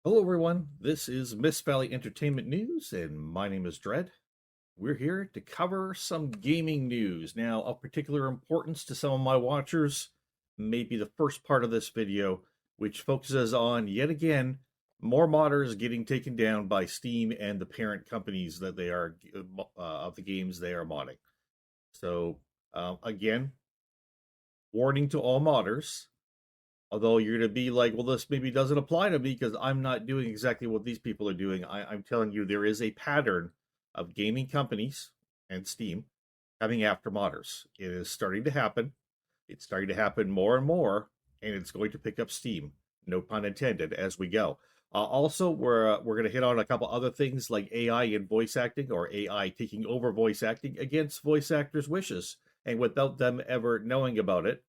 Hello, everyone. This is Miss Valley Entertainment News, and my name is Dread. We're here to cover some gaming news. Now, of particular importance to some of my watchers may be the first part of this video, which focuses on, yet again, more modders getting taken down by Steam and the parent companies that they are of the games they are modding. So, again, warning to all modders. Although you're going to be like, well, this maybe doesn't apply to me because I'm not doing exactly what these people are doing. I'm telling you, there is a pattern of gaming companies and Steam coming after modders. It is starting to happen. It's starting to happen more and more, and it's going to pick up steam. No pun intended. As we go. Also, we're going to hit on a couple other things like AI in voice acting, or AI taking over voice acting against voice actors' wishes, and without them ever knowing about it.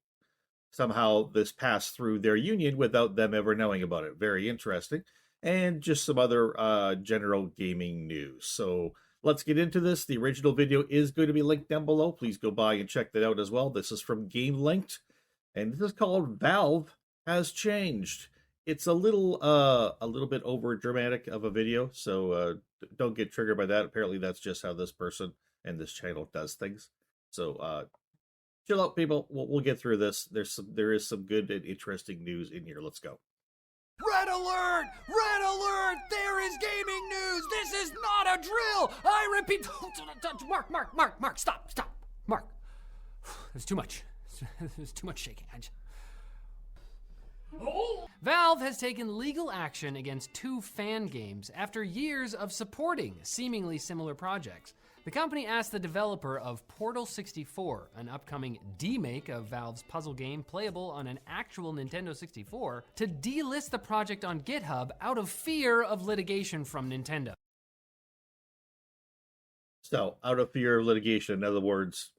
Somehow this passed through their union without them ever knowing about it. Very interesting. And just some other general gaming news. So let's get into this. The original video is going to be linked down below. Please go by and check that out as well. This is from Game Linked, and this is called Valve Has Changed. It's a little bit over dramatic of a video, so don't get triggered by that. Apparently that's just how this person and this channel does things. So chill out, people. We'll get through this. There is some good and interesting news in here. Let's go. Red alert! Red alert! There is gaming news! This is not a drill! I repeat... Mark, stop! Mark. There's too much. There's too much shaking. Valve has taken legal action against two fan games after years of supporting seemingly similar projects. The company asked the developer of Portal 64, an upcoming demake of Valve's puzzle game playable on an actual Nintendo 64, to delist the project on GitHub out of fear of litigation from Nintendo. So, out of fear of litigation, in other words,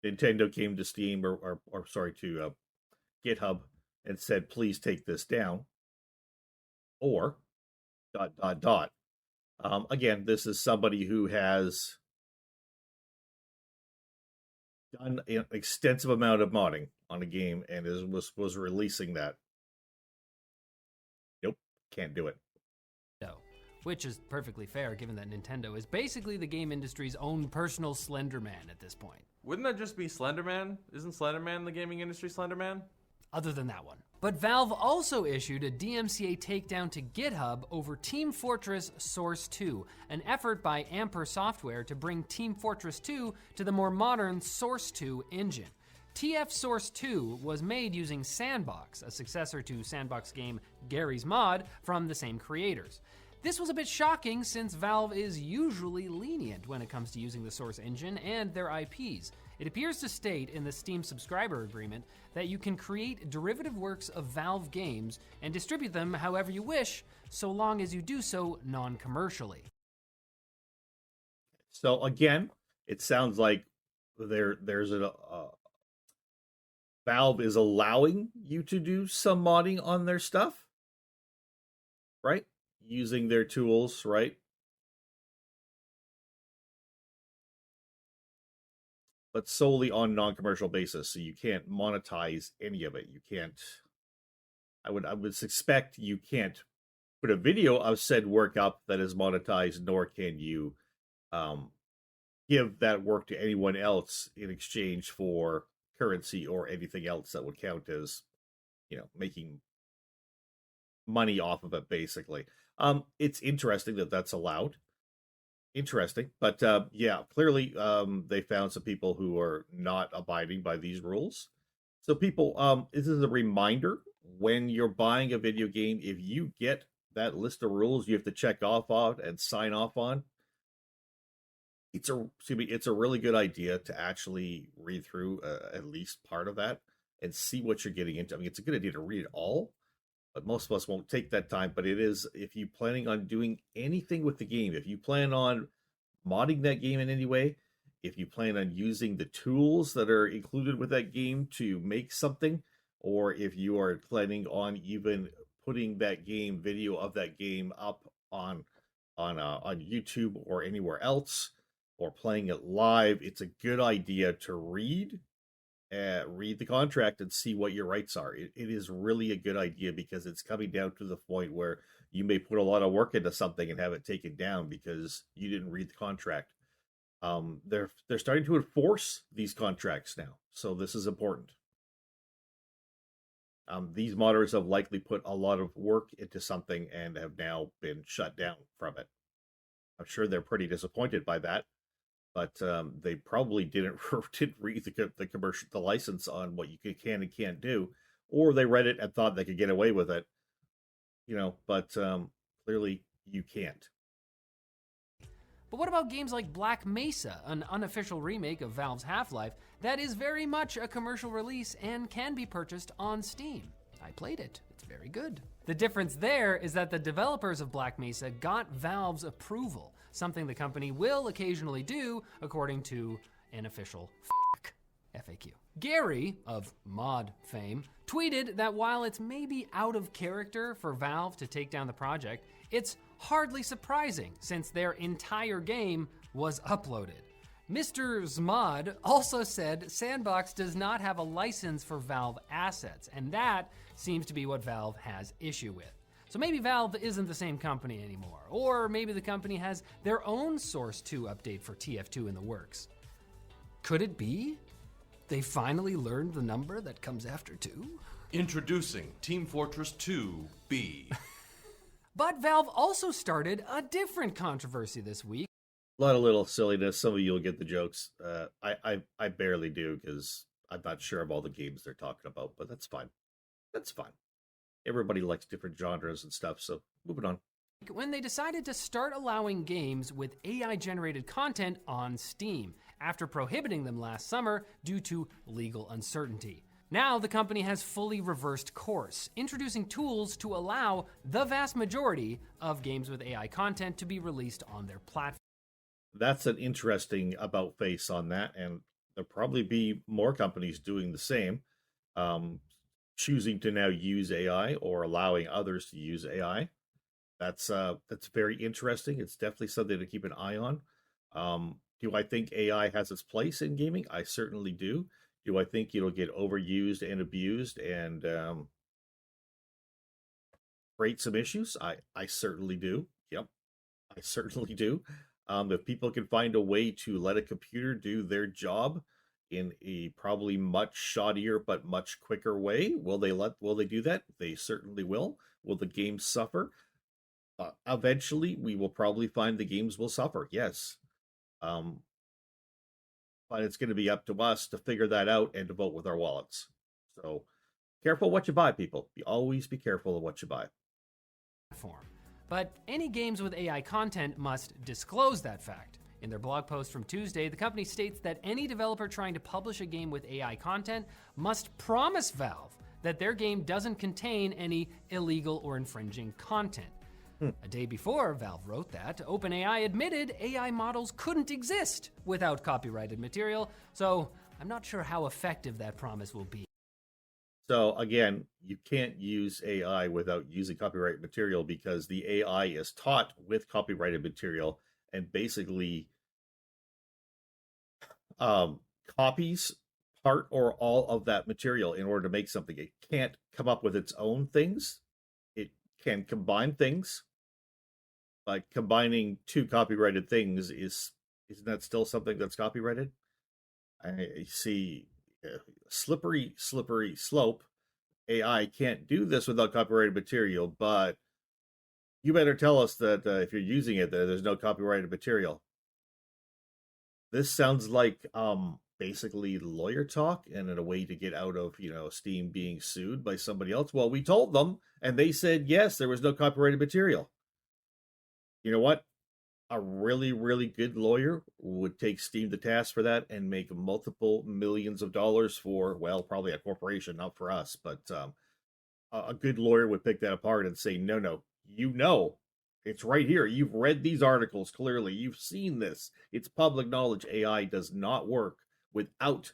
Nintendo came to Steam or to GitHub and said, please take this down. Or, ... Again, this is somebody who has done an extensive amount of modding on a game and was releasing that. Nope, can't do it. No, which is perfectly fair given that Nintendo is basically the game industry's own personal Slender Man at this point. Wouldn't that just be Slenderman? Isn't Slenderman the gaming industry Slenderman? Other than that one. But Valve also issued a DMCA takedown to GitHub over Team Fortress Source 2, an effort by Amper Software to bring Team Fortress 2 to the more modern Source 2 engine. TF Source 2 was made using Sandbox, a successor to Sandbox game Garry's Mod from the same creators. This was a bit shocking since Valve is usually lenient when it comes to using the Source engine and their IPs. It appears to state in the Steam subscriber agreement that you can create derivative works of Valve games and distribute them however you wish, so long as you do so non-commercially. So again, it sounds like Valve is allowing you to do some modding on their stuff, right? Using their tools, right? But solely on non-commercial basis, so you can't monetize any of it. You can't. I would suspect you can't put a video of said work up that is monetized, nor can you give that work to anyone else in exchange for currency or anything else that would count as, making money off of it. Basically, it's interesting that that's allowed. Interesting, but clearly they found some people who are not abiding by these rules. So people, this is a reminder: when you're buying a video game, if you get that list of rules you have to check off on and sign off on, it's a really good idea to actually read through at least part of that and see what you're getting into. I mean, it's a good idea to read it all, but most of us won't take that time. But it is, if you planning on doing anything with the game, if you plan on modding that game in any way, if you plan on using the tools that are included with that game to make something, or if you are planning on even putting that game, video of that game up on YouTube or anywhere else, or playing it live, it's a good idea to read read the contract and see what your rights are. It is really a good idea because it's coming down to the point where you may put a lot of work into something and have it taken down because you didn't read the contract. They're starting to enforce these contracts now, so this is important. These modders have likely put a lot of work into something and have now been shut down from it. I'm sure they're pretty disappointed by that, but they probably didn't read the license on what you can and can't do, or they read it and thought they could get away with it, but clearly you can't. But what about games like Black Mesa, an unofficial remake of Valve's Half-Life that is very much a commercial release and can be purchased on Steam? I played it. It's very good. The difference there is that the developers of Black Mesa got Valve's approval, something the company will occasionally do according to an official FAQ. Gary, of mod fame, tweeted that while it's maybe out of character for Valve to take down the project, it's hardly surprising since their entire game was uploaded. Mr. Zmod also said Sandbox does not have a license for Valve assets, and that seems to be what Valve has issue with. So maybe Valve isn't the same company anymore, or maybe the company has their own Source 2 update for TF2 in the works. Could it be they finally learned the number that comes after 2? Introducing Team Fortress 2B. But Valve also started a different controversy this week. A lot of little silliness. Some of you will get the jokes. I barely do because I'm not sure of all the games they're talking about, but that's fine. That's fine. Everybody likes different genres and stuff, so moving on. When they decided to start allowing games with AI-generated content on Steam, after prohibiting them last summer due to legal uncertainty. Now the company has fully reversed course, introducing tools to allow the vast majority of games with AI content to be released on their platform. That's an interesting about face on that, and there'll probably be more companies doing the same, choosing to now use AI or allowing others to use AI. That's very interesting. It's definitely something to keep an eye on. Do I think AI has its place in gaming? I certainly do. Do I think it'll get overused and abused and create some issues? I certainly do. Yep, I certainly do. If people can find a way to let a computer do their job in a probably much shoddier but much quicker way, will they do that? They certainly will. Will the games suffer? Eventually, we will probably find the games will suffer. Yes. But it's going to be up to us to figure that out and to vote with our wallets. So careful what you buy, people. Always be careful of what you buy. But any games with AI content must disclose that fact. In their blog post from Tuesday, the company states that any developer trying to publish a game with AI content must promise Valve that their game doesn't contain any illegal or infringing content. A day before Valve wrote that, OpenAI admitted AI models couldn't exist without copyrighted material, so I'm not sure how effective that promise will be. So again, you can't use AI without using copyrighted material because the AI is taught with copyrighted material and basically copies part or all of that material in order to make something. It can't come up with its own things. It can combine things. But combining two copyrighted things isn't that still something that's copyrighted? I see slippery slope. AI can't do this without copyrighted material, but you better tell us that if you're using it, there's no copyrighted material. This sounds like basically lawyer talk and in a way to get out of Steam being sued by somebody else. Well, we told them, and they said yes, there was no copyrighted material. You know what? A really, really good lawyer would take Steam to task for that and make multiple millions of dollars for, well, probably a corporation, not for us, but a good lawyer would pick that apart and say, no, it's right here. You've read these articles clearly. You've seen this. It's public knowledge. AI does not work without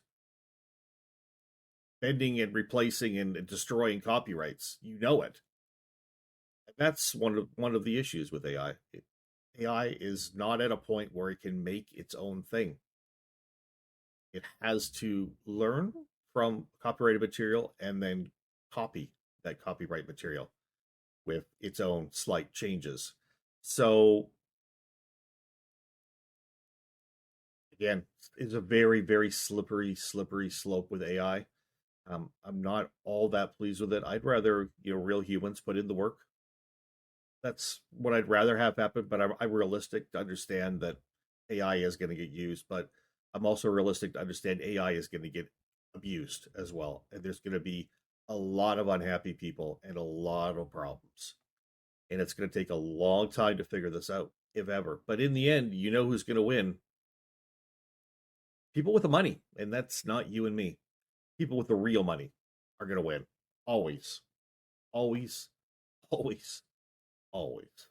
bending and replacing and destroying copyrights. You know it. That's one of the issues with AI. AI is not at a point where it can make its own thing. It has to learn from copyrighted material and then copy that copyright material with its own slight changes. So again, it's a very, very slippery slope with AI. I'm not all that pleased with it. I'd rather, real humans put in the work. That's what I'd rather have happen, but I'm realistic to understand that AI is going to get used, but I'm also realistic to understand AI is going to get abused as well. And there's going to be a lot of unhappy people and a lot of problems. And it's going to take a long time to figure this out, if ever. But in the end, you know who's going to win? People with the money. And that's not you and me. People with the real money are going to win. Always. Always. Always. Always.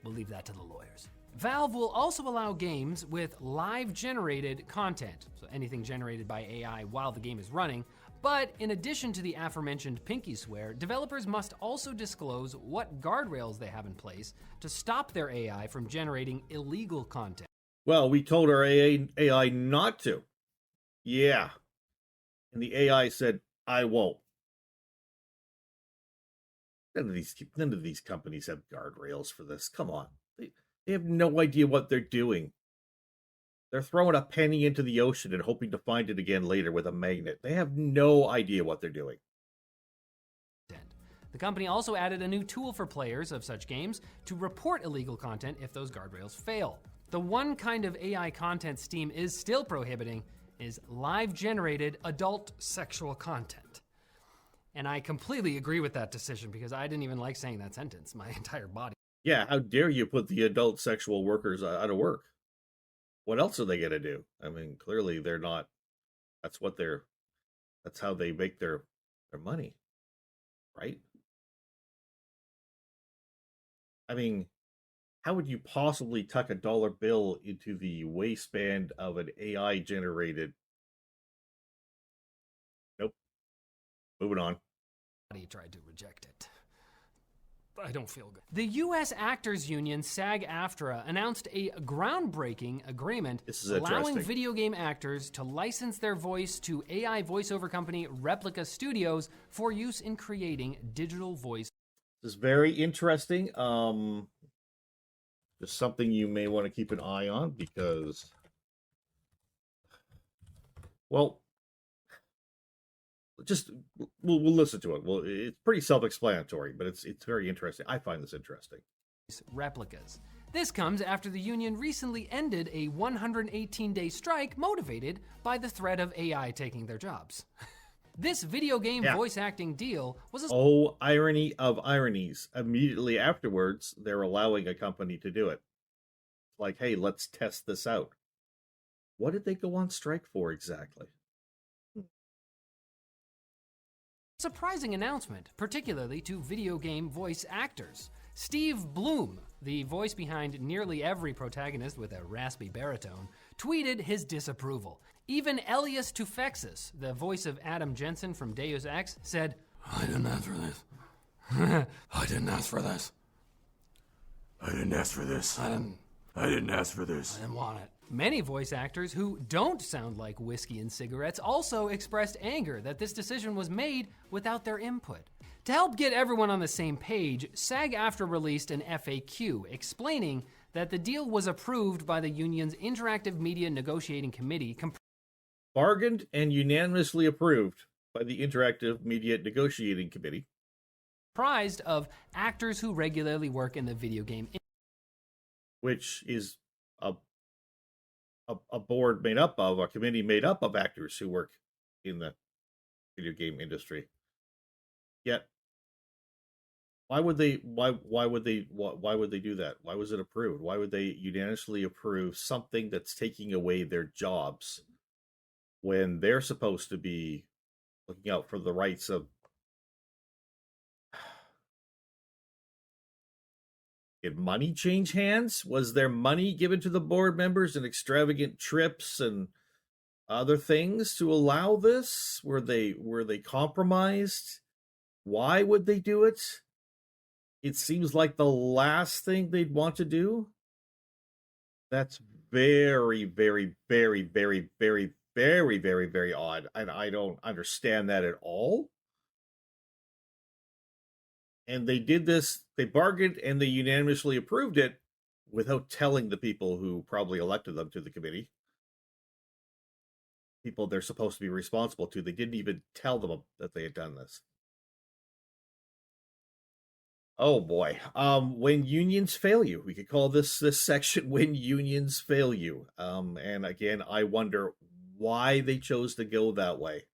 We'll leave that to the lawyers. Valve will also allow games with live generated content, so anything generated by AI while the game is running. But in addition to the aforementioned pinky swear, developers must also disclose what guardrails they have in place to stop their AI from generating illegal content. Well, we told our AI not to. Yeah. And the AI said, I won't. None of these companies have guardrails for this. Come on. They have no idea what they're doing. They're throwing a penny into the ocean and hoping to find it again later with a magnet. They have no idea what they're doing. The company also added a new tool for players of such games to report illegal content if those guardrails fail. The one kind of AI content Steam is still prohibiting is live-generated adult sexual content. And I completely agree with that decision because I didn't even like saying that sentence. My entire body. Yeah, how dare you put the adult sexual workers out of work? What else are they going to do? I mean, clearly they're not. That's how they make their money, right? I mean, how would you possibly tuck a dollar bill into the waistband of an AI generated? Nope. Moving on. He tried to reject it. I don't feel good. The U.S. Actors Union, SAG-AFTRA, announced a groundbreaking agreement allowing video game actors to license their voice to AI voiceover company Replica Studios for use in creating digital voice. This is very interesting. Just something you may want to keep an eye on because, well, we'll listen to it. Well, it's pretty self-explanatory, but it's very interesting. I find this interesting. Replicas. This comes after the union recently ended a 118-day strike motivated by the threat of AI taking their jobs. This video game voice acting deal was irony of ironies. Immediately afterwards, they're allowing a company to do it. Like, hey, let's test this out. What did they go on strike for exactly? Surprising announcement, particularly to video game voice actors. Steve Bloom, the voice behind nearly every protagonist with a raspy baritone, tweeted his disapproval. Even Elias Tufexis, the voice of Adam Jensen from Deus Ex, said, I didn't ask for this. I didn't ask for this. I didn't ask for this. I didn't ask for this. I didn't want it. Many voice actors who don't sound like whiskey and cigarettes also expressed anger that this decision was made without their input. To help get everyone on the same page, SAG-AFTRA released an FAQ explaining that the deal was approved by the union's Interactive Media Negotiating Committee. Bargained and unanimously approved by the Interactive Media Negotiating Committee. Comprised of actors who regularly work in the video game industry. Which is a board made up of, a committee made up of actors who work in the video game industry. Yet, why would they do that? Why was it approved? Why would they unanimously approve something that's taking away their jobs when they're supposed to be looking out for the rights of Did money change hands? Was there money given to the board members and extravagant trips and other things to allow this? Were they compromised? Why would they do it? It seems like the last thing they'd want to do. That's very, very, very, very, very, very, very, very odd, and I don't understand that at all. And they did this, they bargained and they unanimously approved it without telling the people who probably elected them to the committee. People they're supposed to be responsible to. They didn't even tell them that they had done this. Oh boy. When unions fail you. We could call this section When Unions Fail You. And again, I wonder why they chose to go that way,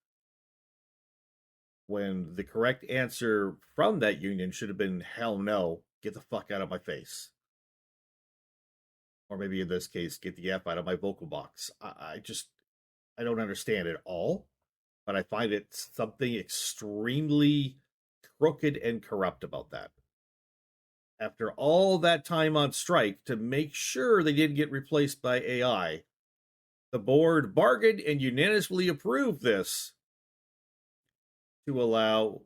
when the correct answer from that union should have been, hell no, get the fuck out of my face. Or maybe in this case, get the F out of my vocal box. I don't understand it all, but I find it something extremely crooked and corrupt about that. After all that time on strike to make sure they didn't get replaced by AI, the board bargained and unanimously approved this to allow...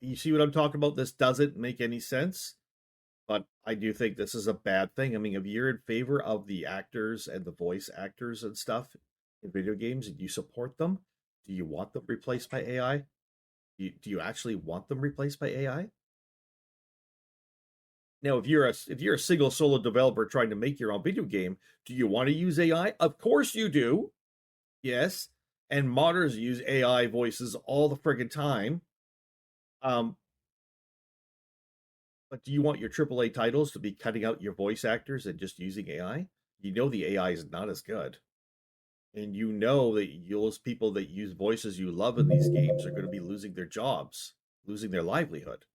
you see what I'm talking about? This doesn't make any sense, but I do think this is a bad thing. I mean, if you're in favor of the actors and the voice actors and stuff in video games and you support them, do you want them replaced by AI? Do you actually want them replaced by AI? Now, if you're a single solo developer trying to make your own video game, do you want to use AI? Of course you do. Yes. And modders use AI voices all the friggin' time. But do you want your AAA titles to be cutting out your voice actors and just using AI? You know the AI is not as good. And you know that those people that use voices you love in these games are going to be losing their jobs, losing their livelihood.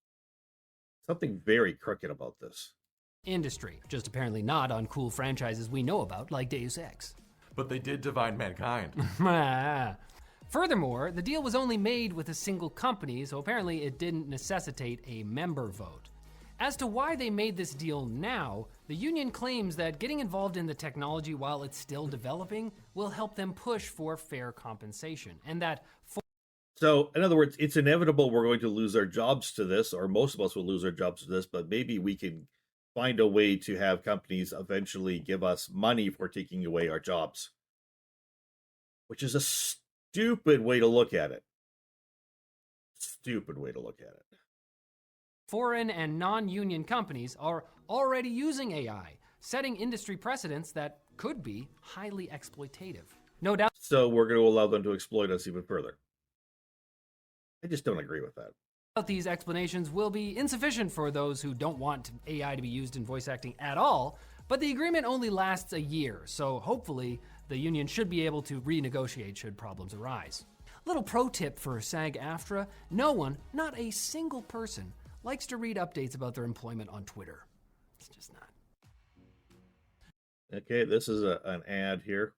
Something very crooked about this. Industry, just apparently not on cool franchises we know about, like Deus Ex. But they did divide mankind. Furthermore, the deal was only made with a single company, so apparently it didn't necessitate a member vote. As to why they made this deal now, the union claims that getting involved in the technology while it's still developing will help them push for fair compensation, and that So, in other words, it's inevitable we're going to lose our jobs to this, or most of us will lose our jobs to this, but maybe we can find a way to have companies eventually give us money for taking away our jobs. Which is a stupid way to look at it. Stupid way to look at it. foreign and non-union companies are already using AI, setting industry precedents that could be highly exploitative. No doubt. So we're going to allow them to exploit us even further. I just don't agree with that. These explanations will be insufficient for those who don't want AI to be used in voice acting at all, but the agreement only lasts a year, so hopefully the union should be able to renegotiate should problems arise. Little pro tip for SAG-AFTRA: no one, not a single person, likes to read updates about their employment on Twitter. It's just not. Okay, this is an ad here.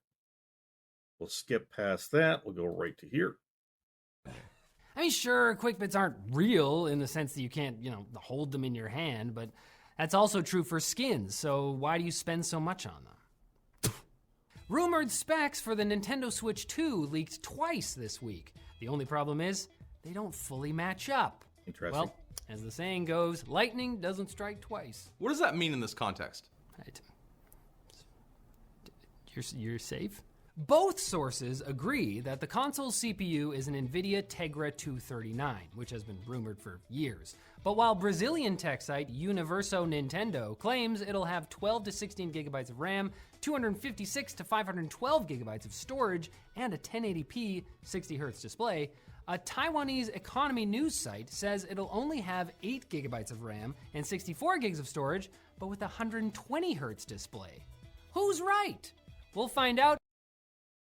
We'll skip past that. We'll go right to here. I mean, sure, quick bits aren't real in the sense that you can't, hold them in your hand, but that's also true for skins, so why do you spend so much on them? Rumored specs for the Nintendo Switch 2 leaked twice this week. The only problem is, they don't fully match up. Interesting. Well, as the saying goes, lightning doesn't strike twice. What does that mean in this context? You're safe? Both sources agree that the console's CPU is an NVIDIA Tegra 239, which has been rumored for years. But while Brazilian tech site Universo Nintendo claims it'll have 12 to 16 gigabytes of RAM, 256 to 512 gigabytes of storage, and a 1080p 60Hz display, a Taiwanese economy news site says it'll only have 8 gigabytes of RAM and 64 gigs of storage, but with a 120Hz display. Who's right? We'll find out.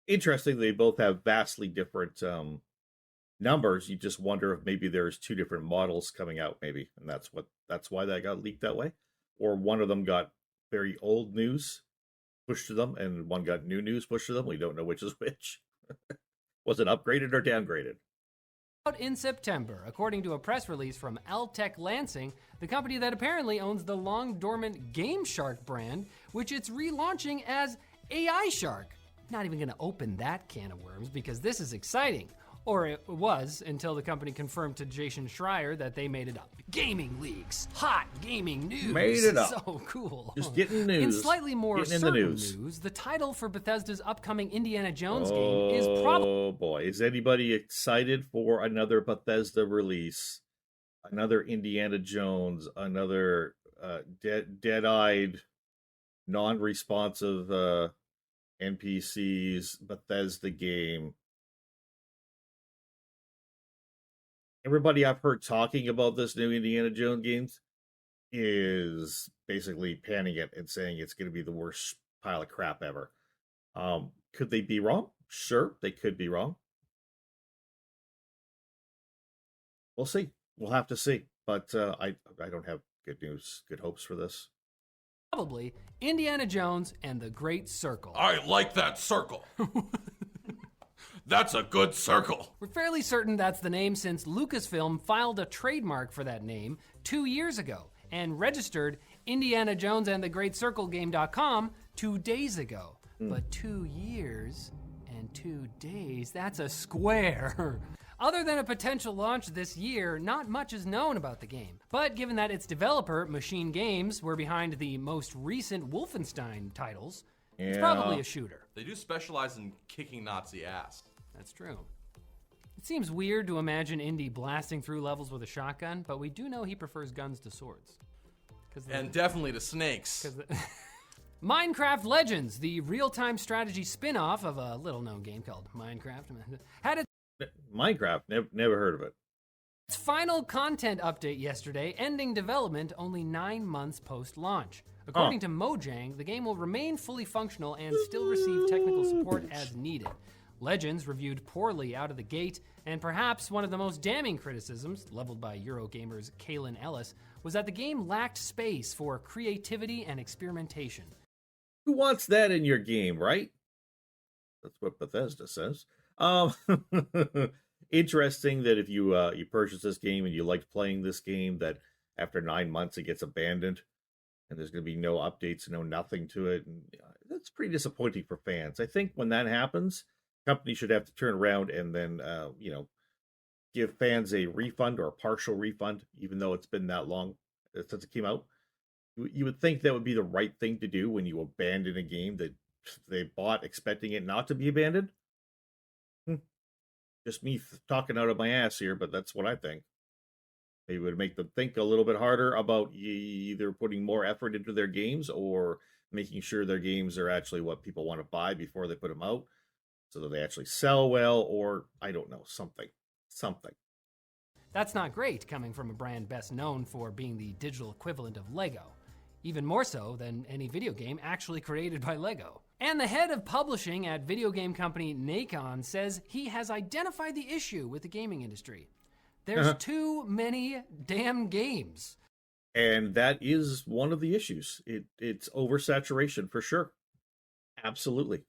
Interesting, they both have vastly different numbers. You just wonder if maybe there's two different models coming out, maybe, and that's why that got leaked that way. Or one of them got very old news pushed to them, and one got new news pushed to them. We don't know which is which. Was it upgraded or downgraded? In September, according to a press release from Altec Lansing, the company that apparently owns the long-dormant Game Shark brand, which it's relaunching as AI Shark. Not even going to open that can of worms because this is exciting. Or it was, until the company confirmed to Jason Schreier that they made it up. Gaming leaks, hot gaming news. Made it up. So cool. Just getting news. In slightly more Getting in certain the news. the title for Bethesda's upcoming Indiana Jones game is probably... Oh boy, is anybody excited for another Bethesda release? Another Indiana Jones, another dead-eyed, non-responsive NPCs Bethesda game. Everybody I've heard talking about this new Indiana Jones games is basically panning it and saying it's going to be the worst pile of crap ever. Could they be wrong? Sure, they could be wrong. We'll see. We'll have to see. But I don't have good news, good hopes for this. Probably Indiana Jones and the Great Circle. I like that circle. That's a good circle. We're fairly certain that's the name since Lucasfilm filed a trademark for that name 2 years ago and registered Indiana Jones and the Great Circle Game.com 2 days ago. But 2 years and 2 days, that's a square. Other than a potential launch this year, not much is known about the game. But given that its developer, Machine Games, were behind the most recent Wolfenstein titles, it's probably a shooter. They do specialize in kicking Nazi ass. That's true. It seems weird to imagine Indy blasting through levels with a shotgun, but we do know he prefers guns to swords. And definitely to snakes. Minecraft Legends, the real-time strategy spin-off of a little-known game called Minecraft, had Minecraft, never heard of it. its final content update yesterday, ending development only 9 months post-launch. According to Mojang, the game will remain fully functional and still receive technical support as needed. Legends reviewed poorly out of the gate, and perhaps one of the most damning criticisms, leveled by Eurogamer's Kaylin Ellis, was that the game lacked space for creativity and experimentation. Who wants that in your game, right? That's what Bethesda says. Interesting that if you purchase this game and you liked playing this game, that after 9 months it gets abandoned, and there's going to be no updates, no nothing to it. And that's pretty disappointing for fans. I think when that happens, companies should have to turn around and then, give fans a refund or a partial refund, even though it's been that long since it came out. You would think that would be the right thing to do when you abandon a game that they bought expecting it not to be abandoned. Just me talking out of my ass here, but that's what I think. It would make them think a little bit harder about either putting more effort into their games or making sure their games are actually what people want to buy before they put them out, so that they actually sell well, or I don't know, something. That's not great coming from a brand best known for being the digital equivalent of Lego, even more so than any video game actually created by Lego. And the head of publishing at video game company Nacon says he has identified the issue with the gaming industry. There's too many damn games. And that is one of the issues. It's oversaturation for sure. Absolutely.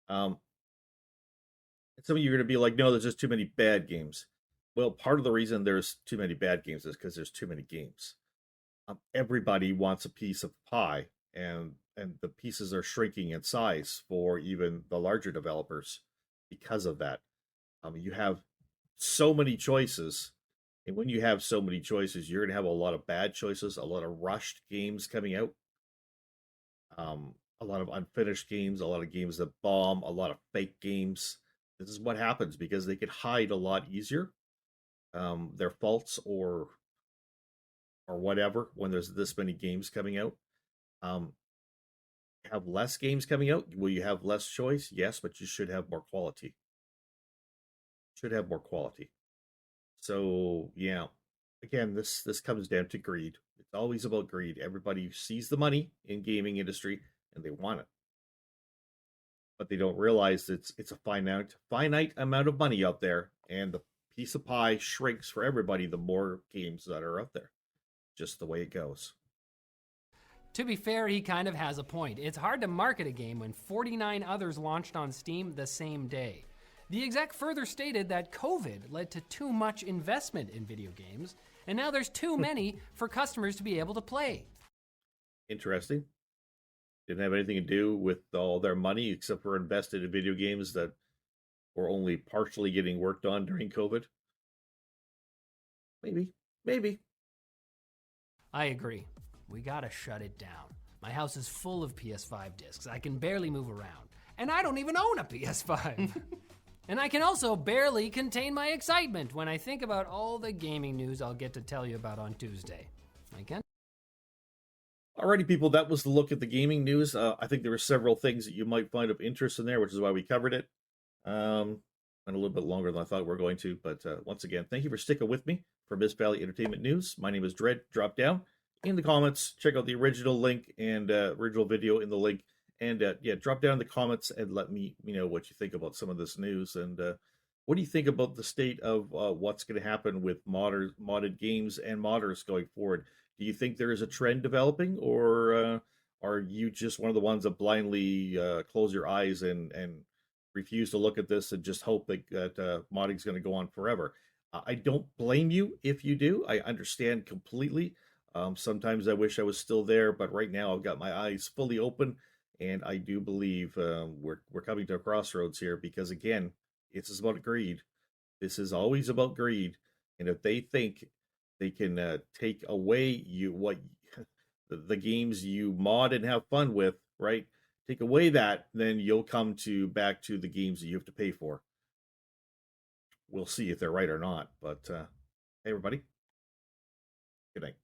Some of you are going to be like, no, there's just too many bad games. Well, part of the reason there's too many bad games is because there's too many games. Everybody wants a piece of pie, and the pieces are shrinking in size for even the larger developers because of that. You have so many choices, and when you have so many choices, you're going to have a lot of bad choices, a lot of rushed games coming out, a lot of unfinished games, a lot of games that bomb, a lot of fake games. This is what happens because they could hide a lot easier their faults or whatever when there's this many games coming out. Have less games coming out. Will you have less choice? Yes, but you should have more quality. So yeah, again, this comes down to greed. It's always about greed. Everybody sees the money in gaming industry and they want it, but they don't realize it's a finite amount of money out there, and the piece of pie shrinks for everybody the more games that are out there. Just the way it goes. To be fair, he kind of has a point. It's hard to market a game when 49 others launched on Steam the same day. The exec further stated that COVID led to too much investment in video games, and now there's too many for customers to be able to play. Interesting. Didn't have anything to do with all their money except for invested in video games that or only partially getting worked on during COVID. Maybe. I agree. We gotta shut it down. My house is full of PS5 discs. I can barely move around. And I don't even own a PS5. And I can also barely contain my excitement when I think about all the gaming news I'll get to tell you about on Tuesday. I can. Alrighty, people, that was the look at the gaming news. I think there were several things that you might find of interest in there, which is why we covered it. Went a little bit longer than I thought we were going to, but once again, thank you for sticking with me for Miss Valley Entertainment News. My name is Dread. Drop down in the comments, check out the original link and original video in the link, and yeah, drop down in the comments and let me know what you think about some of this news, and what do you think about the state of what's going to happen with modded games and modders going forward? Do you think there is a trend developing, or are you just one of the ones that blindly close your eyes and refuse to look at this and just hope that modding is going to go on forever? I don't blame you if you do. I understand completely. Sometimes I wish I was still there, but right now I've got my eyes fully open, and I do believe we're coming to a crossroads here, because again, it's about greed. This is always about greed, and if they think they can take away the games you mod and have fun with, right? Take away that, then you'll come back to the games that you have to pay for. We'll see if they're right or not. But hey, everybody, good night.